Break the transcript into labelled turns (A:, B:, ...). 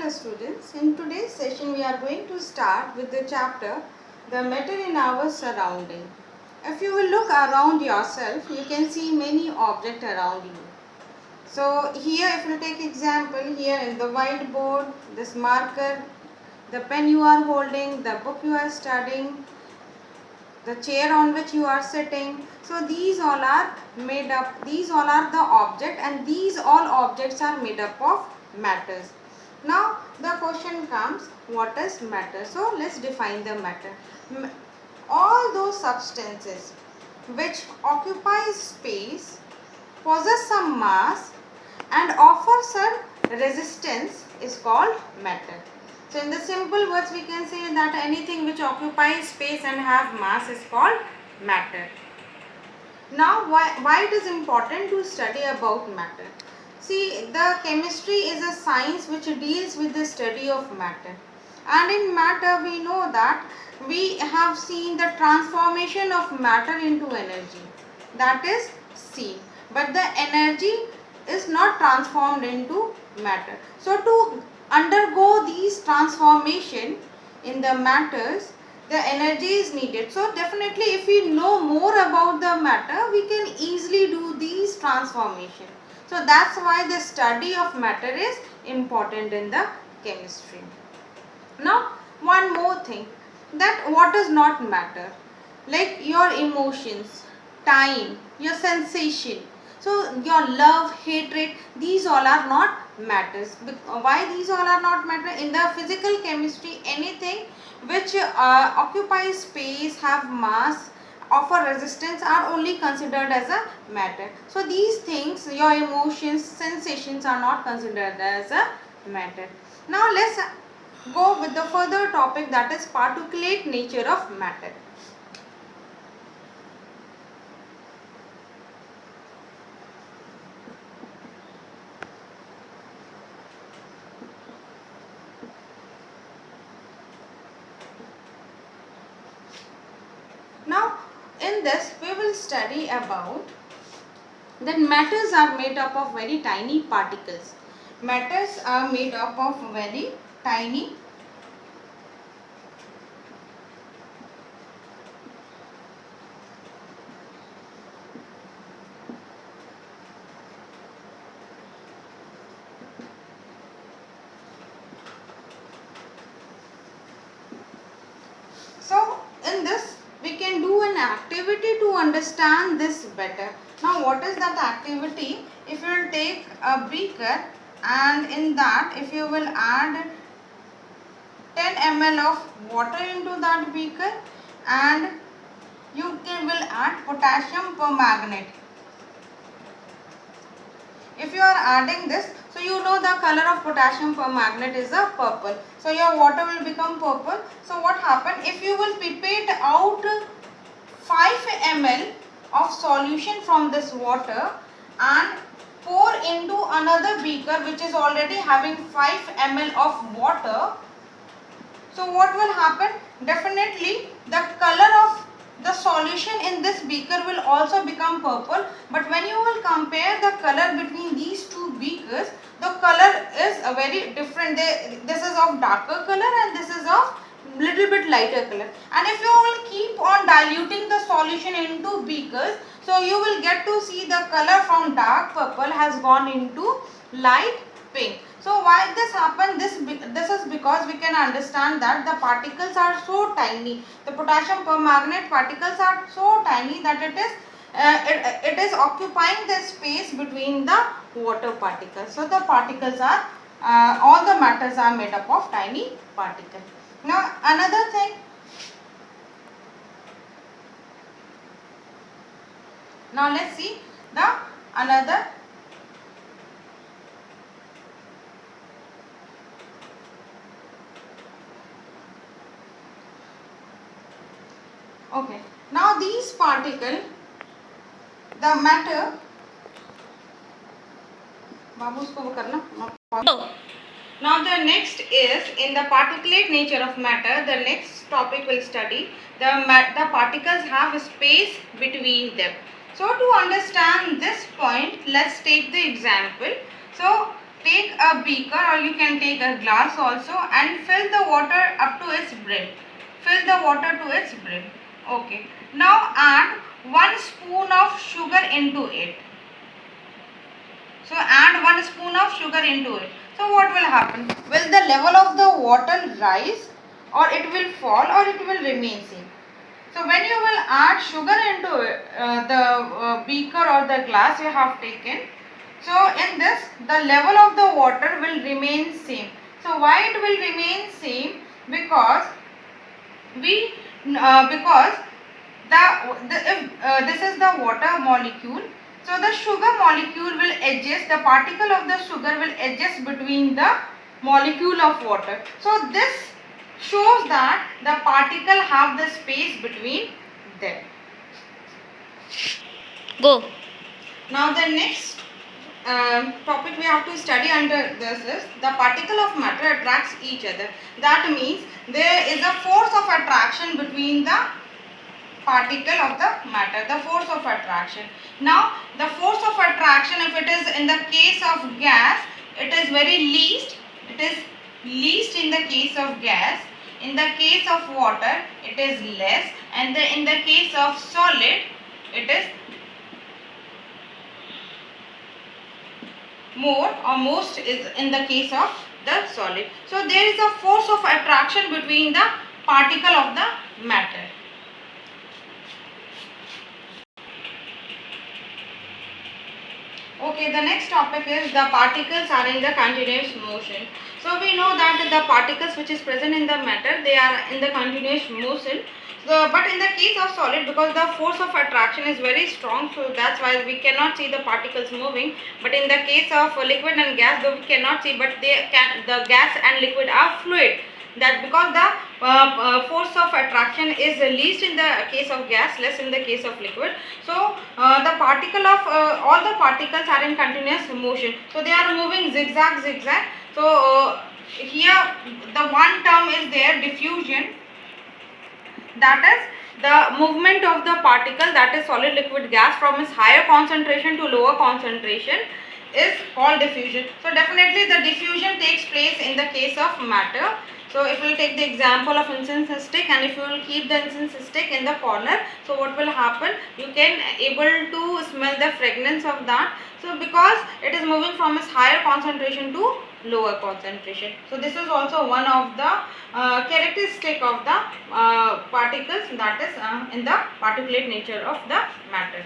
A: Hello students, in today's session we are going to start with the chapter The Matter in Our Surrounding. If you will look around yourself, you can see many objects around you. So here if you take example, here in the whiteboard, this marker, the pen you are holding, the book you are studying, the chair on which you are sitting. So these all are made up, these all are the object, and these all objects are made up of matters. Now the question comes, what is matter? So let's define the matter. All those substances which occupy space, possess some mass and offer some resistance is called matter. So in the simple words we can say that anything which occupies space and have mass is called matter. Now why it is important to study about matter? See, the chemistry is a science which deals with the study of matter, and in matter we know that we have seen the transformation of matter into energy, that is C, but the energy is not transformed into matter. So to undergo these transformation in the matters, the energy is needed. So definitely if we know more about the matter, we can easily do these transformation. So that's why the study of matter is important in the chemistry. Now one more thing, that what does not matter, like your emotions, time, your sensation. So your love, hatred, these all are not matters. Why these all are not matter? In the physical chemistry, anything which occupies space, have mass, offer resistance are only considered as a matter. So these things, your emotions, sensations are not considered as a matter. Now let's go with the further topic, that is particulate nature of matter. Now in this we will study about that matters are made up of very tiny particles. Matters are made up of very tiny So in this we can do an activity to understand this better. Now what is that activity? If you will take a beaker and in that if you will add 10 ml of water into that beaker and you will add potassium permanganate. If you are adding this, so you know the color of potassium permanganate is a purple. So your water will become purple. So what happen, if you will pipette out 5 ml of solution from this water and pour into another beaker which is already having 5 ml of water, so what will happen? Definitely the color of the solution in this beaker will also become purple, but when you will compare the color between these two beakers, the color is a very different. This is of darker color and this is of little bit lighter color. And if you will keep on diluting the solution into beakers, so you will get to see the color from dark purple has gone into light pink. So why this happen? This is because we can understand that the particles are so tiny. The potassium permanganate particles are so tiny that it is occupying the space between the water particles. So the particles are all the matters are made up of tiny particles. Now another thing. Now let's see the another. Okay. Now these particle, the matter. Babu usko wo karna. Now the next is in the particulate nature of matter. The next topic will study the particles have space between them. So to understand this point, let's take the example. So take a a beaker or you can take a glass also and fill the water up to its brim. Fill the water to its brim. Okay. Now add 1 spoon of sugar into it. So add 1 spoon of sugar into it. So what will happen? Will the level of the water rise, or it will fall, or it will remain same? So when you will add sugar into the beaker or the glass you have taken, so in this the level of the water will remain same. So why it will remain same? Because because if this is the water molecule, so the sugar molecule will adjust, the particle of the sugar will adjust between the molecule of water. So this shows that the particle have the space between them.
B: Go.
A: Now the next topic we have to study under this is the particle of matter attracts each other. That means there is a force of attraction between the particle of the matter, the force of attraction. Now the force of attraction, if it is in the case of gas, it is very least, it is least in the case of gas. In the case of water it is less, and in the case of solid it is more, or most is in the case of the solid. So there is a force of attraction between the particle of the matter. Okay, the next topic is the particles are in the continuous motion. So we know that the particles which is present in the matter, they are in the continuous motion. But in the case of solid, because the force of attraction is very strong, so that's why we cannot see the particles moving. But in the case of liquid and gas, though we cannot see, but the gas and liquid are fluid. That because the force of attraction is least in the case of gas, less in the case of liquid. So the particle of all the particles are in continuous motion. So they are moving zigzag, zigzag. So here the one term is there, diffusion. That is the movement of the particle, that is solid, liquid, gas, from its higher concentration to lower concentration is called diffusion. So definitely the diffusion takes place in the case of matter. So if we will take the example of incense stick, and if you will keep the incense stick in the corner, so what will happen? You can able to smell the fragrance of that. So because it is moving from its higher concentration to lower concentration. So this is also one of the characteristic of the particles, that is in the particulate nature of the matter.